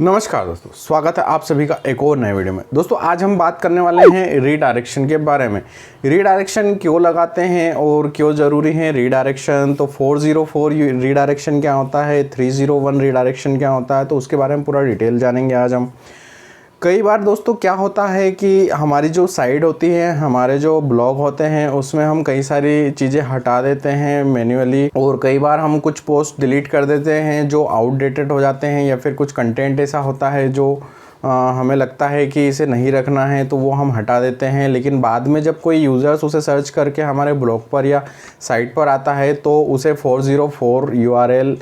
नमस्कार दोस्तों, स्वागत है आप सभी का एक और नए वीडियो में। दोस्तों आज हम बात करने वाले हैं रीडायरेक्शन के बारे में। रीडायरेक्शन क्यों लगाते हैं और क्यों ज़रूरी है रीडायरेक्शन। तो 404 रीडायरेक्शन क्या होता है, 301 रीडायरेक्शन क्या होता है, तो उसके बारे में पूरा डिटेल जानेंगे आज हम। कई बार दोस्तों क्या होता है कि हमारी जो साइट होती है, हमारे जो ब्लॉग होते हैं, उसमें हम कई सारी चीज़ें हटा देते हैं मैन्युअली, और कई बार हम कुछ पोस्ट डिलीट कर देते हैं जो आउटडेटेड हो जाते हैं, या फिर कुछ कंटेंट ऐसा होता है जो हमें लगता है कि इसे नहीं रखना है तो वो हम हटा देते हैं। लेकिन बाद में जब कोई यूज़र्स उसे सर्च करके हमारे ब्लॉग पर या साइट पर आता है तो उसे 404 URL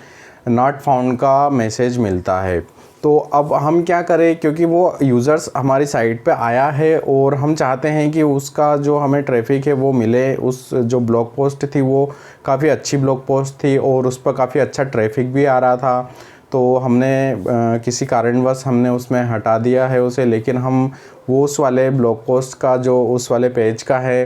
नॉट फाउंड का मैसेज मिलता है। तो अब हम क्या करें, क्योंकि वो यूज़र्स हमारी साइट पे आया है और हम चाहते हैं कि उसका जो हमें ट्रैफिक है वो मिले। उस जो ब्लॉग पोस्ट थी वो काफ़ी अच्छी ब्लॉग पोस्ट थी और उस पर काफ़ी अच्छा ट्रैफिक भी आ रहा था, तो हमने किसी कारणवश हमने उसमें हटा दिया है उसे। लेकिन हम वो उस वाले ब्लॉग पोस्ट का जो उस वाले पेज का है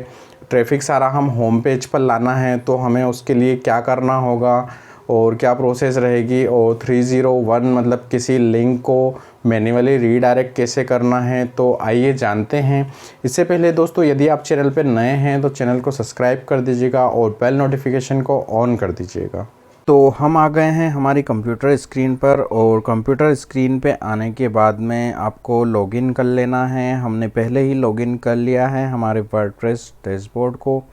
ट्रैफिक सारा हम होम पेज पर लाना है, तो हमें उसके लिए क्या करना होगा और क्या प्रोसेस रहेगी, और 301 मतलब किसी लिंक को मैन्युअली रीडायरेक्ट कैसे करना है, तो आइए जानते हैं। इससे पहले दोस्तों यदि आप चैनल पर नए हैं तो चैनल को सब्सक्राइब कर दीजिएगा और बेल नोटिफिकेशन को ऑन कर दीजिएगा। तो हम आ गए हैं हमारी कंप्यूटर स्क्रीन पर, और कंप्यूटर स्क्रीन पे आने के बाद में आपको लॉगिन कर लेना है। हमने पहले ही लॉगिन कर लिया है हमारे वर्डप्रेस डैशबोर्ड को,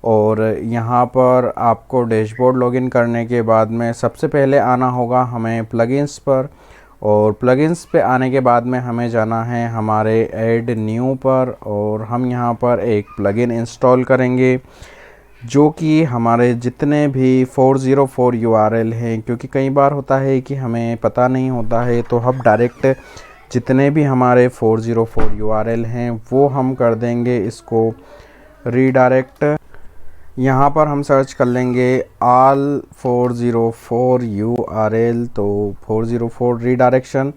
और यहाँ पर आपको डैशबोर्ड लॉगिन करने के बाद में सबसे पहले आना होगा हमें प्लगइन्स पर, और प्लगइन्स पे आने के बाद में हमें जाना है हमारे ऐड न्यू पर, और हम यहाँ पर एक प्लगइन इंस्टॉल करेंगे जो कि हमारे जितने भी 404 URL हैं, क्योंकि कई बार होता है कि हमें पता नहीं होता है, तो हम डायरेक्ट जितने भी हमारे 404 URL हैं वो हम कर देंगे इसको रीडायरेक्ट। यहाँ पर हम सर्च कर लेंगे ऑल 404 URL, तो 404 रीडायरेक्शन।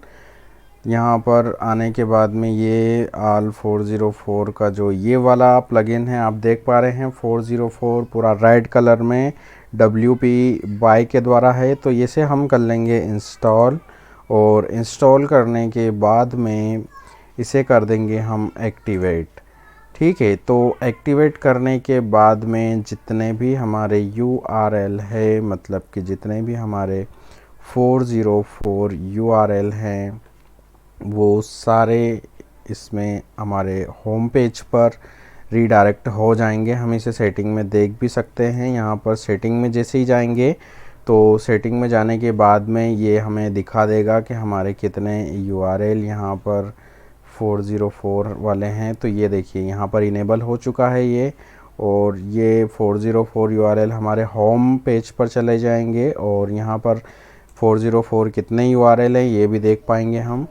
यहाँ पर आने के बाद में ये ऑल 404 का जो ये वाला प्लगइन है आप देख पा रहे हैं, 404 पूरा रेड कलर में WP के द्वारा है, तो ये से हम कर लेंगे इंस्टॉल। और इंस्टॉल करने के बाद में इसे कर देंगे हम एक्टिवेट। ठीक है, तो एक्टिवेट करने के बाद में जितने भी हमारे URL है, मतलब कि जितने भी हमारे 404 URL हैं वो सारे इसमें हमारे होम पेज पर रीडायरेक्ट हो जाएंगे। हम इसे सेटिंग में देख भी सकते हैं। यहाँ पर सेटिंग में जैसे ही जाएंगे तो सेटिंग में जाने के बाद में ये हमें दिखा देगा कि हमारे कितने URL यहाँ पर 404 वाले हैं। तो ये देखिए यहाँ पर इनेबल हो चुका है ये, और ये 404 URL हमारे होम पेज पर चले जाएंगे, और यहाँ पर 404 कितने URL हैं ये भी देख पाएंगे हम।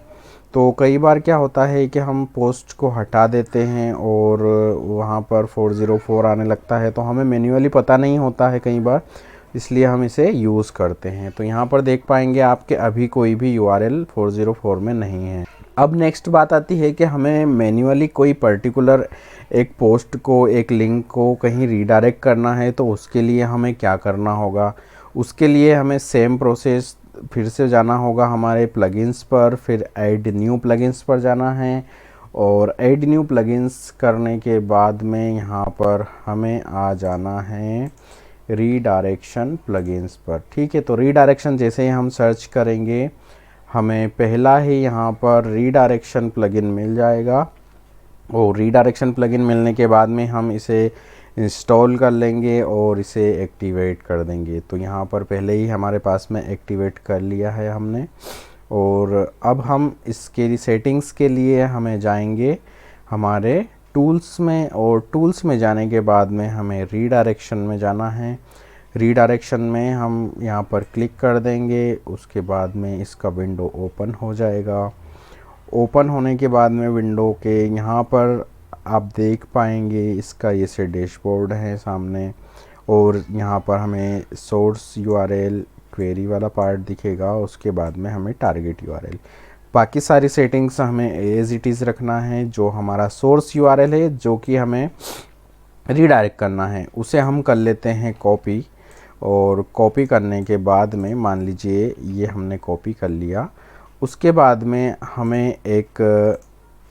तो कई बार क्या होता है कि हम पोस्ट को हटा देते हैं और वहाँ पर 404 आने लगता है, तो हमें मैन्युअली पता नहीं होता है कई बार, इसलिए हम इसे यूज़ करते हैं। तो यहाँ पर देख पाएंगे आपके अभी कोई भी URL 404 में नहीं है। अब नेक्स्ट बात आती है कि हमें मैन्युअली कोई पर्टिकुलर एक पोस्ट को, एक लिंक को कहीं रीडायरेक्ट करना है, तो उसके लिए हमें क्या करना होगा। उसके लिए हमें सेम प्रोसेस फिर से जाना होगा हमारे प्लगइन्स पर, फिर ऐड न्यू प्लगइन्स पर जाना है, और ऐड न्यू प्लगइन्स करने के बाद में यहाँ पर हमें आ जाना है रीडायरेक्शन प्लगइन्स पर। ठीक है, तो रीडायरेक्शन जैसे ही हम सर्च करेंगे हमें पहला ही यहाँ पर रीडायरेक्शन प्लगइन मिल जाएगा, और रीडायरेक्शन प्लगइन मिलने के बाद में हम इसे इंस्टॉल कर लेंगे और इसे एक्टिवेट कर देंगे। तो यहाँ पर पहले ही हमारे पास में एक्टिवेट कर लिया है हमने, और अब हम इसके सेटिंग्स के लिए हमें जाएंगे हमारे टूल्स में, और टूल्स में जाने के बाद में हमें रीडायरेक्शन में जाना है। रीडायरेक्शन में हम यहाँ पर क्लिक कर देंगे, उसके बाद में इसका विंडो ओपन हो जाएगा। ओपन होने के बाद में विंडो के यहाँ पर आप देख पाएंगे इसका ये से डैशबोर्ड है सामने, और यहाँ पर हमें सोर्स URL क्वेरी वाला पार्ट दिखेगा, उसके बाद में हमें टारगेट URL। बाकी सारी सेटिंग्स हमें एज इट इज़ रखना है। जो हमारा सोर्स URL है जो कि हमें रीडायरेक्ट करना है उसे हम कर लेते हैं कॉपी, और कॉपी करने के बाद में मान लीजिए ये हमने कॉपी कर लिया, उसके बाद में हमें एक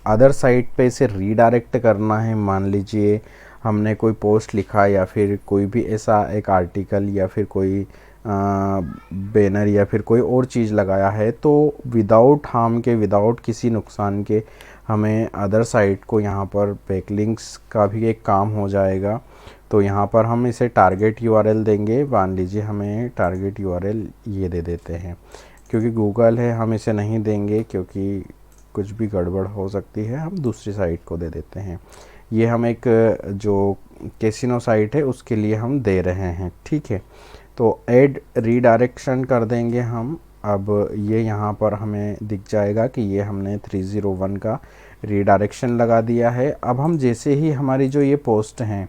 अदर साइट पे इसे रीडायरेक्ट करना है। मान लीजिए हमने कोई पोस्ट लिखा या फिर कोई भी ऐसा एक आर्टिकल या फिर कोई बैनर या फिर कोई और चीज़ लगाया है, तो विदाउट हार्म के, विदाउट किसी नुकसान के हमें अदर साइट को यहाँ पर बैकलिंक्स का भी एक काम हो जाएगा। तो यहाँ पर हम इसे टारगेट यूआरएल देंगे। मान लीजिए हमें टारगेट यूआरएल ये दे देते हैं, क्योंकि गूगल है हम इसे नहीं देंगे क्योंकि कुछ भी गड़बड़ हो सकती है, हम दूसरी साइट को दे देते हैं। ये हम एक जो कैसीनो साइट है उसके लिए हम दे रहे हैं, ठीक है। तो ऐड रीडायरेक्शन कर देंगे हम। अब ये यहाँ पर हमें दिख जाएगा कि ये हमने 301 का रीडायरेक्शन लगा दिया है। अब हम जैसे ही हमारी जो ये पोस्ट हैं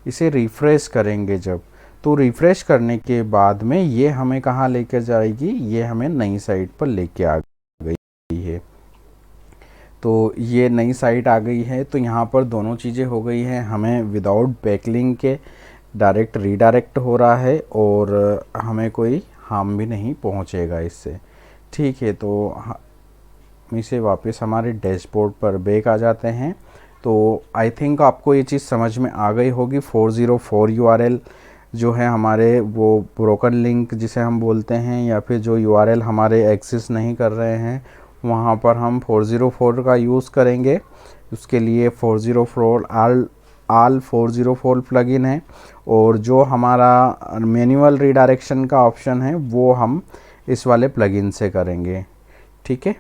इसे रिफ़्रेश करेंगे जब, तो रिफ़्रेश करने के बाद में ये हमें कहाँ लेकर जाएगी, ये हमें नई साइट पर लेके आ गई है। तो ये नई साइट आ गई है। तो यहाँ पर दोनों चीज़ें हो गई हैं, हमें विदाउट बैकलिंक के डायरेक्ट रीडायरेक्ट हो रहा है और हमें कोई हार्म भी नहीं पहुँचेगा इससे, ठीक है। तो हम इसे वापस हमारे डैशबोर्ड पर बैक आ जाते हैं। तो आई थिंक आपको ये चीज़ समझ में आ गई होगी। 404 यूआरएल जो है हमारे, वो ब्रोकन लिंक जिसे हम बोलते हैं, या फिर जो यूआरएल हमारे एक्सेस नहीं कर रहे हैं, वहाँ पर हम 404 का यूज़ करेंगे। उसके लिए 404 आल 404 प्लगइन है, और जो हमारा मैनुअल रीडायरेक्शन का ऑप्शन है वो हम इस वाले प्लगइन से करेंगे, ठीक है।